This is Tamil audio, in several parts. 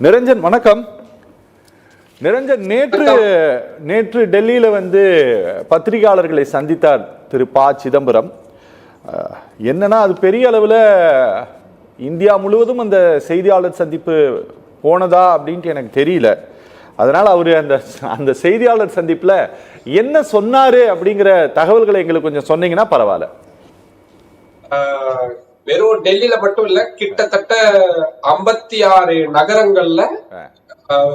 நிரஞ்சன் வணக்கம். நிரஞ்சன், நேற்று டெல்லியில பத்திரிகையாளர்களை சந்தித்தார் திரு ப. சிதம்பரம். என்னன்னா, அது பெரிய அளவில் இந்தியா முழுவதும் அந்த செய்தியாளர் சந்திப்பு போனதா அப்படின்ட்டு எனக்கு தெரியல. அதனால அவரு அந்த செய்தியாளர் சந்திப்புல என்ன சொன்னாரு அப்படிங்கிற தகவல்களை எங்களுக்கு கொஞ்சம் சொன்னீங்கன்னா பரவாயில்ல. வெறும் டெல்லியில மட்டும் இல்ல, கிட்டத்தட்ட 56 நகரங்கள்ல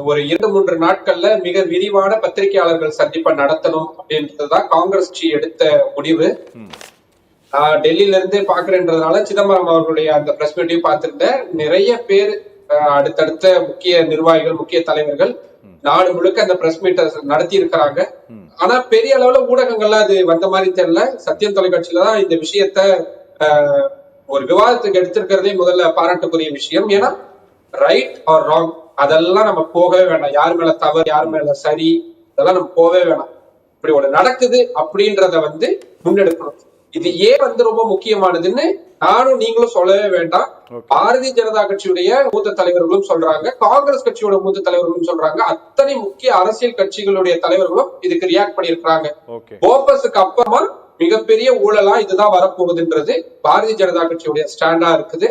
ஒரு 2-3 நாட்கள்ல மிக விரிவான பத்திரிகையாளர்கள் சந்திப்பை நடத்தணும் அப்படின்றதுதான் காங்கிரஸ் கட்சி எடுத்த முடிவு. டெல்லியில இருந்தே பாக்குறேன்றதுனால சிதம்பரம் அவர்களுடைய அந்த பிரஸ் மீட்டையும் பார்த்திருந்தேன். நிறைய பேர், அடுத்தடுத்த முக்கிய நிர்வாகிகள், முக்கிய தலைவர்கள் நாடு முழுக்க அந்த பிரஸ் மீட்டை நடத்தி இருக்கிறாங்க. ஆனா பெரிய அளவுல ஊடகங்கள்ல அது வந்த மாதிரி தெரியல. சத்தியம் தொலைக்காட்சியில தான் இந்த விஷயத்த ஒரு விவாதத்துக்கு எடுத்திருக்கிறதே முதல்ல பாராட்டுக்குரிய விஷயம். ஏன்னா ரைட் ஆர் ராங் அதெல்லாம் நம்ம போகவே வேண்டாம். யார் மேல தவறு, யார் மேல சரி, அதெல்லாம் நம்ம போகவே வேணாம். இப்படி ஒண்ணு நடக்குது அப்படின்றத முன்னெடுக்கணும். இது ஏன் ரொம்ப முக்கியமானதுன்னு நானும் நீங்களும் சொல்லவே வேண்டாம். பாரதிய ஜனதா கட்சியுடைய மூத்த தலைவர்களும் சொல்றாங்க, காங்கிரஸ் கட்சியோட மூத்த தலைவர்களும் சொல்றாங்க, அத்தனை முக்கிய அரசியல் கட்சிகளுடைய தலைவர்களும் இதுக்கு ரியாக்ட் பண்ணிருக்காங்க. போபஸுக்கு அப்புறமா மிகப்பெரிய ஊழலா இதுதான் வரப்போகுதுன்றது பாரதிய ஜனதா கட்சியுடைய ஸ்டாண்டா இருக்குது.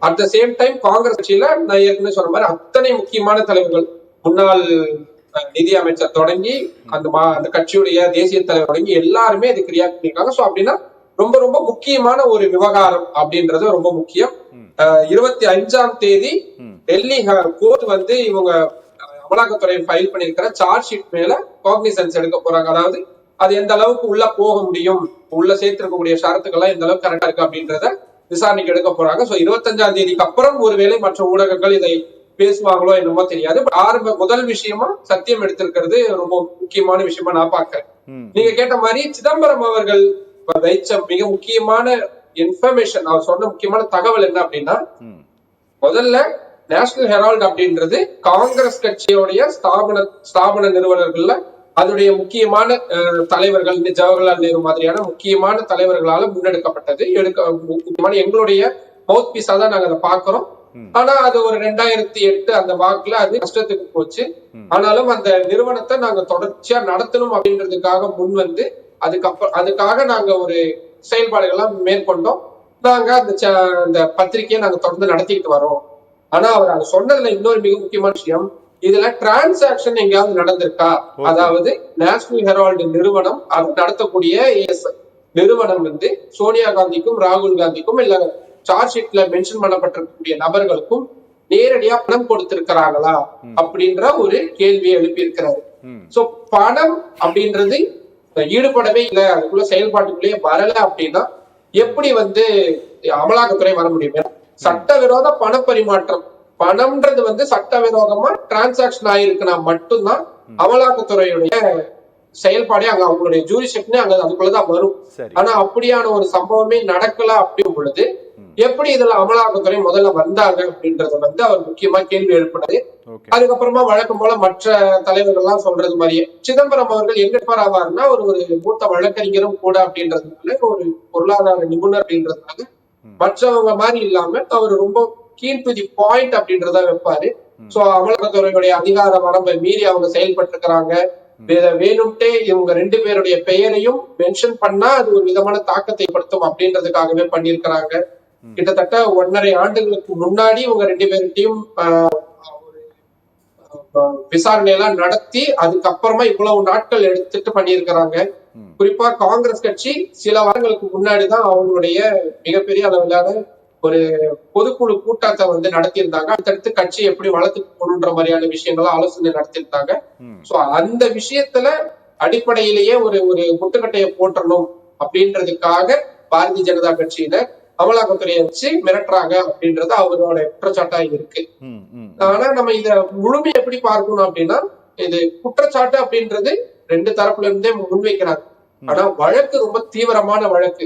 At the same time Congress கட்சியில நான் ஏற்கனவே சொன்ன மாதிரி அத்தனை முக்கியமான தலைவர்கள், முன்னாள் நிதி அமைச்சர் தொடங்கி அந்த கட்சியுடைய தேசிய தலைவர் தொடங்கி எல்லாருமே இதுக்கு ரியாக்ட் பண்ணிருக்காங்க. சோ அப்படின்னா ரொம்ப ரொம்ப முக்கியமான ஒரு விவகாரம் அப்படின்றது ரொம்ப முக்கியம். 25ஆம் தேதி டெல்லி கோர்ட் இவங்க அமலாக்கத்துறை ஃபைல் பண்ணிருக்கிற சார்ஜ் ஷீட் மேல காக்னிசன்ஸ் எடுக்க போறாங்க. அதாவது அது எந்த அளவுக்கு உள்ள போக முடியும், உள்ள சேர்த்திருக்கக்கூடிய ஷரத்துக்கெல்லாம் எந்த அளவுக்கு கரெக்டா இருக்கு அப்படின்றத விசாரணைக்கு எடுக்க போறாங்க. சோ 25ஆம் தேதிக்கு அப்புறம் ஒருவேளை மற்ற ஊடகங்கள் இதை பேசுவாங்களோ என்னமோ தெரியாது. முதல் விஷயமா சத்தியம் எடுத்திருக்கிறது ரொம்ப முக்கியமான விஷயமா நான் பாக்குறேன். நீங்க கேட்ட மாதிரி சிதம்பரம் அவர்கள் வைச்ச மிக முக்கியமான இன்ஃபர்மேஷன், அவர் சொன்ன முக்கியமான தகவல் என்ன அப்படின்னா, முதல்ல நேஷனல் ஹெரால்ட் அப்படின்றது காங்கிரஸ் கட்சியோடைய ஸ்தாபன நிறுவனங்கள்ல அதனுடைய முக்கியமான தலைவர்கள், ஜவஹர்லால் நேரு மாதிரியான முக்கியமான தலைவர்களால முன்னெடுக்கப்பட்டது. முக்கியமான எங்களுடைய மவுத் பீஸா தான் நாங்க அதை பாக்குறோம். ஆனா அது ஒரு 2008 அந்த வாக்குல அது கஷ்டத்துக்கு போச்சு. ஆனாலும் அந்த நிறுவனத்தை நாங்க தொடர்ச்சியா நடத்தணும் அப்படின்றதுக்காக அதுக்காக நாங்க ஒரு செயல்பாடுகள்லாம் மேற்கொண்டோம். நாங்க அந்த பத்திரிகையை நாங்க தொடர்ந்து நடத்திட்டு வரோம். ஆனா அவர் அதை சொன்னதுல இன்னொரு மிக முக்கியமான விஷயம், இதுல டிரான்சாக்சன் எங்கேயாவது நடந்திருக்கா? அதாவது நேஷனல் ஹெரால்டு நிறுவனம் அது நடத்தக்கூடிய நிறுவனம் சோனியா காந்திக்கும் ராகுல் காந்திக்கும் இல்ல சார்ஜ் ஷீட்ல மென்ஷன் பண்ணப்பட்டிருக்கக்கூடிய நபர்களுக்கும் நேரடியா பணம் கொடுத்திருக்கிறாங்களா அப்படின்ற ஒரு கேள்வியை எழுப்பி இருக்கிறாரு. சோ பணம் அப்படின்றது ஈடுபடவே இல்லை, அதுக்குள்ள செயல்பாட்டுக்குள்ளேயே வரல அப்படின்னா எப்படி அமலாக்கத்துறை வர முடியும்? சட்டவிரோத பண பரிமாற்றம், பணம்ன்றது சட்டவிரோதமா டிரான்சாக்சன் ஆயிருக்குன்னா மட்டும்தான் அமலாக்கத்துறையுடைய செயல்பாடே அங்க அவங்களுடைய ஜூரிஸ்டிக்ஷனே அங்க அதுக்குள்ளதான் வரும். ஆனா அப்படியான ஒரு சம்பவமே நடக்கல அப்படின் பொழுது எப்படி இதுல அமலாக்கத்துறை முதல்ல வந்தாங்க அப்படின்றத அவர் முக்கியமா கேள்வி எழுப்பினது. அதுக்கப்புறமா வழக்கம் போல மற்ற தலைவர்கள் எல்லாம் சொல்றது மாதிரியே சிதம்பரம் அவர்கள் எங்க ஆவாருன்னா ஒரு மூத்த வழக்கறிஞரும் கூட அப்படின்றதுனால, ஒரு பொருளாதார நிபுணர் அப்படின்றதுனால மற்றவங்க மாதிரி இல்லாம அவர் ரொம்ப கீன் டு தி பாயிண்ட் அப்படின்றத வைப்பாரு. சோ அமலாக்கத்துறையுடைய அதிகார வரம்பை மீறி அவங்க செயல்பட்டு இருக்கிறாங்க, வேணும்ட்டே இவங்க 2 பேருடைய பெயரையும் மென்ஷன் பண்ணா அது ஒரு விதமான தாக்கத்தை ஏற்படுத்தும் அப்படின்றதுக்காகவே பண்ணிருக்கிறாங்க. கிட்டத்தட்ட 1.5 ஆண்டுகளுக்கு முன்னாடி இவங்க 2 பேர்கிட்டையும் விசாரணை எல்லாம் நடத்தி அதுக்கப்புறமா இவ்வளவு நாட்கள் எடுத்துட்டு பண்ணியிருக்கிறாங்க. குறிப்பா காங்கிரஸ் கட்சி சில வாரங்களுக்கு முன்னாடிதான் அவங்களுடைய மிகப்பெரிய அளவிலான ஒரு பொதுக்குழு கூட்டத்தை நடத்தியிருந்தாங்க. அடுத்தடுத்து கட்சி எப்படி வளர்த்து போகணுன்ற மாதிரியான விஷயங்களை ஆலோசனை நடத்தியிருந்தாங்க. சோ அந்த விஷயத்துல அடிப்படையிலேயே ஒரு முட்டுக்கட்டையை போட்டணும் அப்படின்றதுக்காக பாரதிய ஜனதா கட்சியினர் அமலாக்கத்துறையை வச்சு மிரட்டுறாங்க அப்படின்றது அவரோட குற்றச்சாட்டா இருக்கு. ஆனா நம்ம இத முழுமையை எப்படி பார்க்கணும் அப்படின்னா, இது குற்றச்சாட்டு அப்படின்றது 2 தரப்புல இருந்தே முன்வைக்கிறாங்க. ஆனா வழக்கு ரொம்ப தீவிரமான வழக்கு.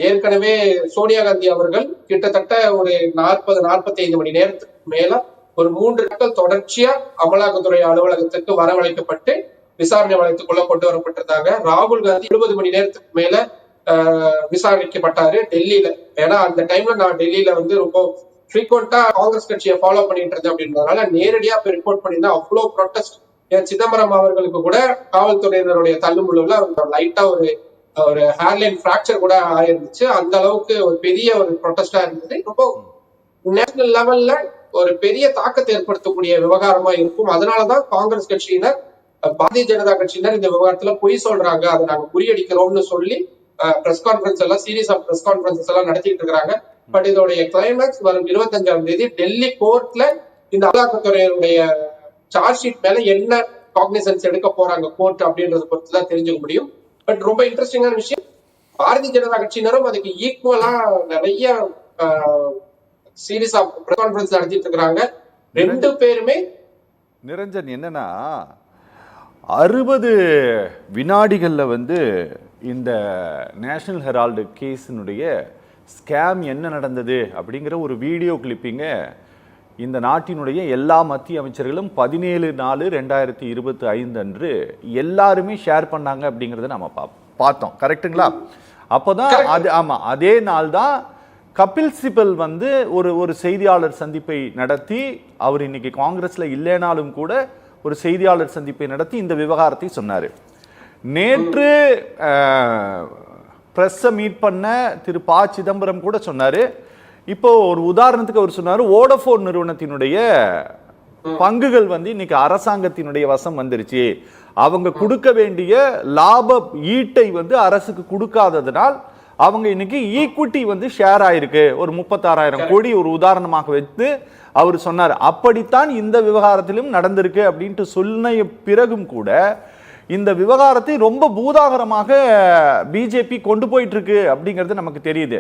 ஏற்கனவே சோனியா காந்தி அவர்கள் கிட்டத்தட்ட ஒரு 40-45 மணி நேரத்துக்கு மேல ஒரு 3 நாட்கள் தொடர்ச்சியா அமலாக்கத்துறை அலுவலகத்துக்கு வரவழைக்கப்பட்டு விசாரணை வளையத்துக்குள்ள கொண்டு வரப்பட்டிருந்தாங்க. ராகுல் காந்தி 20 மணி நேரத்துக்கு மேல விசாரிக்கப்பட்டாரு டெல்லியில. ஏன்னா அந்த டைம்ல நான் டெல்லியில ரொம்ப ஃப்ரீக்வெண்டா காங்கிரஸ் கட்சியை ஃபாலோ பண்ணிட்டு இருந்தேன் அப்படின்றதுனால நேரடியா போய் ரிப்போர்ட் பண்ணியிருந்தா அவ்வளவு ப்ரொட்டஸ்ட். சிதம்பரம் அவர்களுக்கு கூட காவல்துறையினருடைய தள்ளுமுள்ள லைட்டா ஒரு ஒரு ஹேர்லைன் பிராக்சர் கூட ஆயிருந்துச்சு. அந்த அளவுக்கு ஒரு பெரிய ஒரு ப்ரொட்டஸ்டா இருந்தது. ரொம்ப நேஷனல் லெவல்ல ஒரு பெரிய தாக்கத்தை ஏற்படுத்தக்கூடிய விவகாரமா இருக்கும். அதனாலதான் காங்கிரஸ் கட்சியினர், பாரதிய ஜனதா கட்சியினர் இந்த விவகாரத்துல பொய் சொல்றாங்க, அதை நாங்க முறியடிக்கிறோம்னு சொல்லி பிரஸ் கான்பரன்ஸ் எல்லாம், சீரீஸ் ஆஃப் பிரஸ் கான்பரன்சஸ் எல்லாம் நடத்திட்டு இருக்காங்க. பட் இதோடைய கிளைமேக்ஸ் வரும் 25ஆம் தேதி டெல்லி கோர்ட்ல இந்த அமலாக்கத்துறையினுடைய சார்ஜ் ஷீட் மேல என்ன காக்னிசன்ஸ் எடுக்க போறாங்க கோர்ட் அப்படின்றத பொறுத்துதான் தெரிஞ்சுக்க முடியும். பட் ரொம்ப இன்ட்ரெஸ்டிங்கான விஷயம், பாரதிய ஜனதா கட்சியினரும் அதுக்கு ஈக்குவலா நிறைய சீரீஸ் ஆஃப் பிரஸ் கான்பரன்ஸ் நடத்திட்டு இருக்காங்க. ரெண்டு பேருமே நிரஞ்சன் என்னன்னா 60 வினாடிகள்ல வந்து இந்த நேஷனல் ஹெரால்டு கேஸினுடைய ஸ்கேம் என்ன நடந்தது அப்படிங்கிற ஒரு வீடியோ கிளிப்பிங்க இந்த நாட்டினுடைய எல்லா மத்திய அமைச்சர்களும் 17/4/2025 அன்று எல்லாருமே ஷேர் பண்ணாங்க அப்படிங்கிறத நம்ம பார்த்தோம். கரெக்டுங்களா? அப்போதான் அது அதே நாள் தான் கபில் சிபல் வந்து ஒரு செய்தியாளர் சந்திப்பை நடத்தி, அவர் இன்னைக்கு காங்கிரஸ்ல இல்லைனாலும் கூட ஒரு செய்தியாளர் சந்திப்பை நடத்தி இந்த விவகாரத்தை சொன்னார். நேற்று பிரஸ்ஸை மீட் பண்ண திரு ப. சிதம்பரம் கூட சொன்னாரு. இப்போ ஒரு உதாரணத்துக்கு அவர் சொன்னாரு, வோடபோன் நிறுவனத்தினுடைய பங்குகள் வந்து இன்னைக்கு அரசாங்கத்தினுடைய வசம் வந்துருச்சு, அவங்க கொடுக்க வேண்டிய லாப ஈட்டை வந்து அரசுக்கு கொடுக்காததுனால் அவங்க இன்னைக்கு ஈக்விட்டி வந்து ஷேர் ஆயிருக்கு ஒரு 36,000 கோடி ஒரு உதாரணமாக வைத்து அவர் சொன்னார். அப்படித்தான் இந்த விவகாரத்திலும் நடந்திருக்கு அப்படின்ட்டு சொன்ன பிறகும் கூட இந்த விவகாரத்தை ரொம்ப பூதாகரமாக பிஜேபி கொண்டு போயிட்டு இருக்கு அப்படிங்கிறது நமக்கு தெரியுது.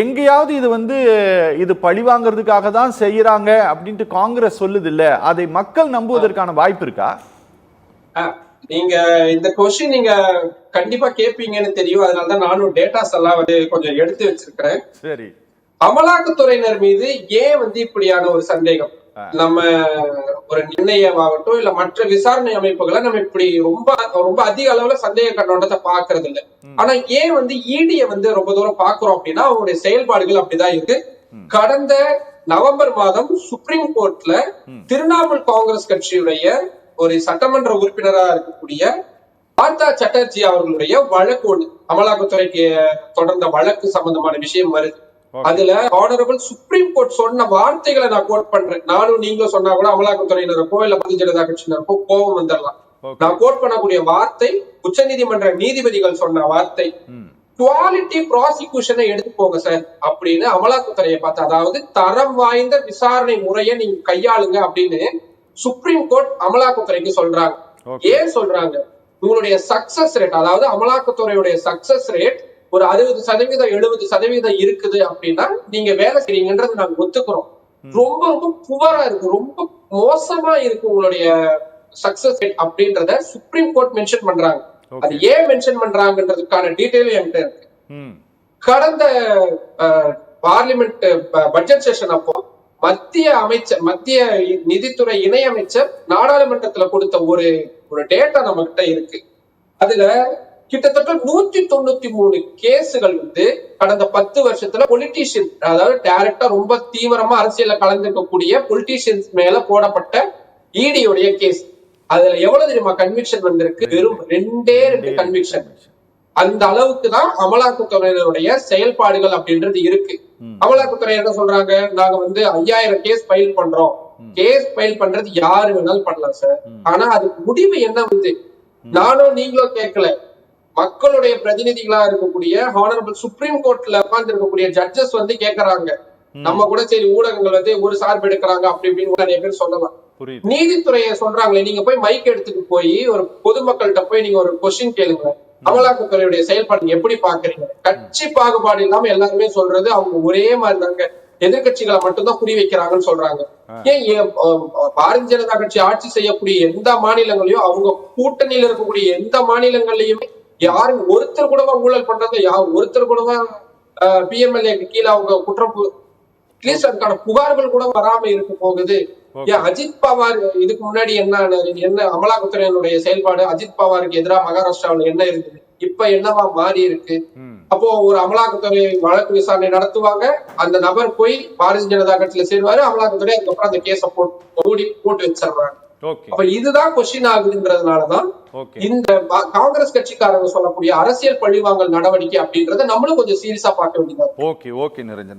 எங்கேயாவது இது வந்து இது பழி வாங்கிறதுக்காக தான் செய்யறாங்க அப்படின்ட்டு காங்கிரஸ் சொல்லுது இல்ல, அதை மக்கள் நம்புவதற்கான வாய்ப்பு இருக்கா? நீங்க இந்த கொஸ்டின் நீங்க கண்டிப்பா கேட்பீங்கன்னு தெரியும். அதனாலதான் நானும் டேட்டாஸ் எல்லாம் வந்து கொஞ்சம் எடுத்து வச்சிருக்கிறேன். சரி, அமலாக்கத்துறையினர் மீது ஏன் வந்து இப்படியான ஒரு சந்தேகம்? நம்ம ஒரு நிர்ணயமாகட்டும் இல்ல மற்ற விசாரணை அமைப்புகளை நம்ம இப்படி ரொம்ப ரொம்ப அதிக அளவுல சந்தேக கண்ணோட்டத்தை பாக்குறது இல்ல. ஆனா ஏன் வந்து ஈடிய வந்து ரொம்ப தூரம் பாக்குறோம் அப்படின்னா அவங்களுடைய செயல்பாடுகள் அப்படிதான் இருக்கு. கடந்த நவம்பர் மாதம் சுப்ரீம் கோர்ட்ல திரிணாமுல் காங்கிரஸ் கட்சியுடைய ஒரு சட்டமன்ற உறுப்பினரா இருக்கக்கூடிய பார்த்தா சட்டர்ஜி அவர்களுடைய வழக்கு ஒண்ணு அமலாக்கத்துறைக்கு தொடர்ந்த வழக்கு சம்பந்தமான விஷயம் வருது. அதுல ஆனரபிள் சுப்ரீம் கோர்ட் சொன்ன வார்த்தைகளை நான் கோட் பண்றேன். நானும் நீங்களும் சொன்னா கூட அமலாக்கத்துறையினருக்கோ இல்ல பாரதிய ஜனதா கட்சியினருக்கோ கோபம் வந்துடலாம். நான் கோட் பண்ணக்கூடிய வார்த்தை உச்ச நீதிமன்ற நீதிபதிகள் சொன்ன வார்த்தை, குவாலிட்டி ப்ராசிக்யூஷனை எடுத்து போங்க சார் அப்படின்னு அமலாக்கத்துறையை பார்த்து, அதாவது தரம் வாய்ந்த விசாரணை முறையை நீங்க கையாளுங்க அப்படின்னு சுப்ரீம் கோர்ட் அமலாக்கத்துறைக்கு சொல்றாங்க. ஏன் சொல்றாங்க? உங்களுடைய சக்சஸ் ரேட், அதாவது அமலாக்கத்துறையுடைய சக்சஸ் ரேட் ஒரு 60% 70% இருக்குது அப்படின்னா நீங்க வேலை செய்றீங்கன்றது நாங்க ஒத்துக்கிறோம். ரொம்ப ரொம்ப புவரா இருக்கு, ரொம்ப மோசமா இருக்கு உங்களுடைய சக்சஸ் ரேட் அப்படின்றத சுப்ரீம் கோர்ட் மென்ஷன் பண்றாங்க. அது ஏன் மென்ஷன் பண்றாங்கன்றதுக்கான டீடைல் என்கிட்ட இருக்கு. கடந்த பார்லிமெண்ட் பட்ஜெட் செஷன் அப்போ மத்திய நிதித்துறை இணை அமைச்சர் நாடாளுமன்றத்துல கொடுத்த ஒரு டேட்டா நம்ம கிட்ட இருக்கு. அதுல கிட்டத்தட்ட 193 கேசுகள் வந்து கடந்த 10 வருஷத்துல பொலிட்டீஷியன், அதாவது டைரக்டா ரொம்ப தீவிரமா அரசியல்ல கலந்துக்கக்கூடிய பொலிட்டீஷியன்ஸ் மேல போடப்பட்ட ஈடியோடைய கேஸ். அதுல எவ்வளவு தெரியுமா கன்விக்ஷன் வந்திருக்கு? வெறும் 2 கன்விக்ஷன். அந்த அளவுக்கு தான் அமலாக்கத்துறையினருடைய செயல்பாடுகள் அப்படின்றது இருக்கு. அமலாக்கத்துறை என்ன சொல்றாங்க? நாங்க வந்து 5000 கேஸ் ஃபைல் பண்றோம். கேஸ் ஃபைல் பண்றது யாரு வேணாலும் பண்ணலாம் சார். ஆனா அதுக்கு முடிவு என்ன வந்து நானும் நீங்களும் கேட்கல, மக்களுடைய பிரதிநிதிகளா இருக்கக்கூடிய ஹானரபிள் சுப்ரீம் கோர்ட்ல உட்கார்ந்து இருக்கக்கூடிய ஜட்ஜஸ் வந்து கேட்கறாங்க. நம்ம கூட சரி ஊடகங்கள் வந்து ஒரு சார்பு எடுக்கிறாங்க அப்படி இப்படின்னு நிறைய பேர் சொல்லலாம். நீதித்துறையை சொல்றாங்களே, நீங்க போய் மைக் எடுத்துட்டு போய் ஒரு பொதுமக்கள்கிட்ட போய் நீங்க ஒரு கொஸ்டின் கேளுங்க, அமலாக்கத்துறையுடைய செயல்பாடு எப்படி பாக்குறீங்க? கட்சி பாகுபாடு இல்லாம எல்லாருமே சொல்றது அவங்க ஒரே மாதிரி தாங்க, எதிர்கட்சிகளை மட்டும்தான் குறி வைக்கிறாங்கன்னு சொல்றாங்க. ஏன் பாரதிய ஜனதா கட்சி ஆட்சி செய்யக்கூடிய எந்த மாநிலங்களையும் அவங்க கூட்டணியில இருக்கக்கூடிய எந்த மாநிலங்கள்லயுமே யாரும் ஒருத்தர் கூடவா ஊழல் பண்றது, ஒருத்தர் கூடவா பிஎம்எல்ஏக்கு கீழே அவங்க குற்றம் அதுக்கான புகார்கள் கூட வராம இருக்க போகுது. ஏன் அஜித் பவார் இதுக்கு முன்னாடி என்ன அமலாக்கத்துறையினுடைய செயல்பாடு, அஜித் பவாருக்கு எதிராக மகாராஷ்டிராவில் என்ன இருந்தது, இப்ப என்னவா மாறி இருக்கு? அப்போ ஒரு அமலாக்கத்துறை வழக்கு விசாரணை நடத்துவாங்க, அந்த நபர் போய் பாரதிய ஜனதா கட்சியில சேருவாரு, அமலாக்கத்துறை அதுக்கப்புறம் அந்த கேஸ போட்டு வச்சிடுறாங்க. அப்ப இதுதான் கொஸ்டின் ஆகுதுங்கிறதுனாலதான் இந்த காங்கிரஸ் கட்சிக்காரங்க சொல்லக்கூடிய அரசியல் பழிவாங்கல் நடவடிக்கை அப்படின்றத நம்மளும் கொஞ்சம் சீரியஸா பார்க்க வேண்டியதா. ஓகே நிரஞ்சன்.